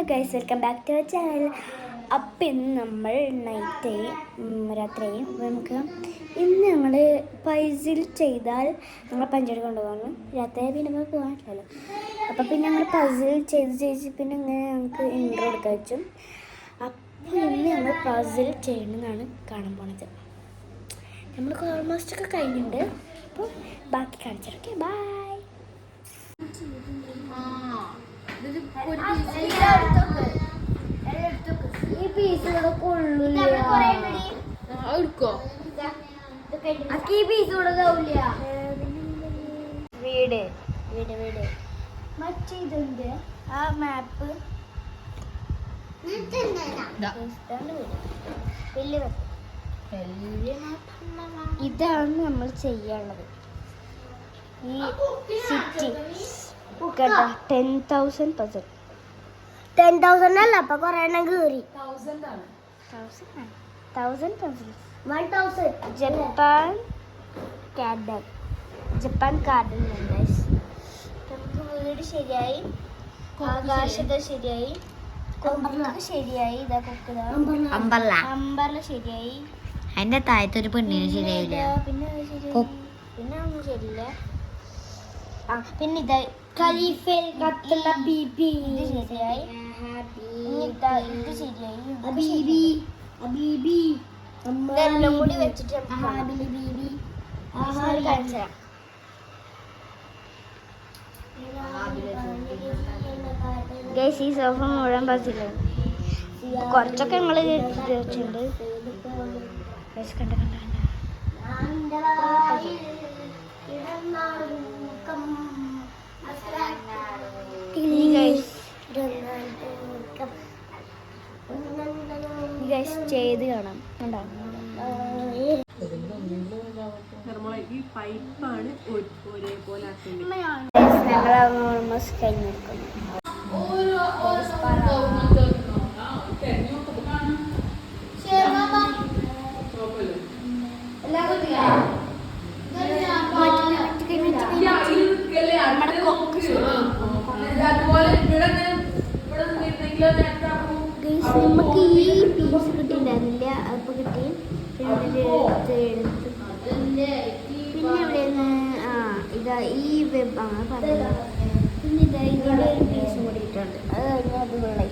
Hello guys, welcome back to our channel. അപ്പം ഇന്ന് നമ്മൾ നൈറ്റായി, രാത്രിയായി. നമുക്ക് ഇന്ന് ഞങ്ങൾ പൈസിൽ ചെയ്താൽ ഞങ്ങൾ പഞ്ചായത്ത് കൊണ്ടുപോകാണ്. രാത്രി പിന്നെ നമുക്ക് പോകാൻ പറ്റില്ലല്ലോ. അപ്പം പിന്നെ ഞങ്ങൾ പസിൽ ചെയ്ത് പിന്നെ ഇങ്ങനെ ഞങ്ങൾക്ക് ഇൻട്രോ എടുക്കാൻ വെച്ചു. അപ്പോൾ ഇന്ന് ഞങ്ങൾ പസിൽ ചെയ്യണമെന്നാണ് കാണാൻ പോണത്. നമ്മൾക്ക് ഓൾമോസ്റ്റ് ഒക്കെ കഴിഞ്ഞിട്ടുണ്ട്. അപ്പോൾ ബാക്കി കാണിച്ചാൽ ഓക്കെ, ബൈ. ഈ പീസുകളെ കൊള്ളൂല. വീട് വീട് വീട് മറ്റേതുണ്ട് ആ മാപ്പ്. ഇതാണ് നമ്മൾ ചെയ്യാനുള്ളത്. ഈ സിറ്റി 10,000 പസിൽ. 10,000 അല്ല, അപ്പൊ കൊറേ കയറി. 1,000 പസിൽ. 1,000 Japan Kardon members. നമുക്ക് വീട് ശരിയായി, ആകാശത ശരിയായി, കൊക്ക് ശരിയായി, ഇതാ കൊക്ക് അമ്പർല ശരിയായി. അതിന്റെ താഴത്തൊരു പെണ്ണിന് ശരിയായില്ല. പിന്നെ ഒന്നും ശരിയില്ല. പിന്നെ ഇതാ ഖലീഫയിൽ കത്തുള്ള ബീബി ശരിയായി. ഇത് ശരിയായി. ഇതെല്ലാം കൂടി വെച്ചിട്ട് കാണിച്ചുതരാം. ഗൈസ്, ഈ സോഫ മുഴുവൻ പസിലാണ്. കുറച്ചൊക്കെ ഞങ്ങൾ വെച്ചിട്ടുണ്ട്. കണ്ട ചെയ്ത് കാണാം. ഞങ്ങൾ ഓൾമോസ്റ്റ് കഴിഞ്ഞിരിക്കുന്നു. നമുക്ക് ഈ പീസ് കിട്ടിയിട്ടുണ്ടായിരുന്നില്ല, അപ്പൊ കിട്ടി. പിന്നെ എവിടെയാണ് ഇതാ ഈ വെബ് അങ്ങനെ പറഞ്ഞു. പിന്നെ ഇതാ ഇതിൻ്റെ ഒരു പീസും കൂടി ഇട്ടുണ്ട്. അത് കഴിഞ്ഞാൽ അത് വെള്ളයි.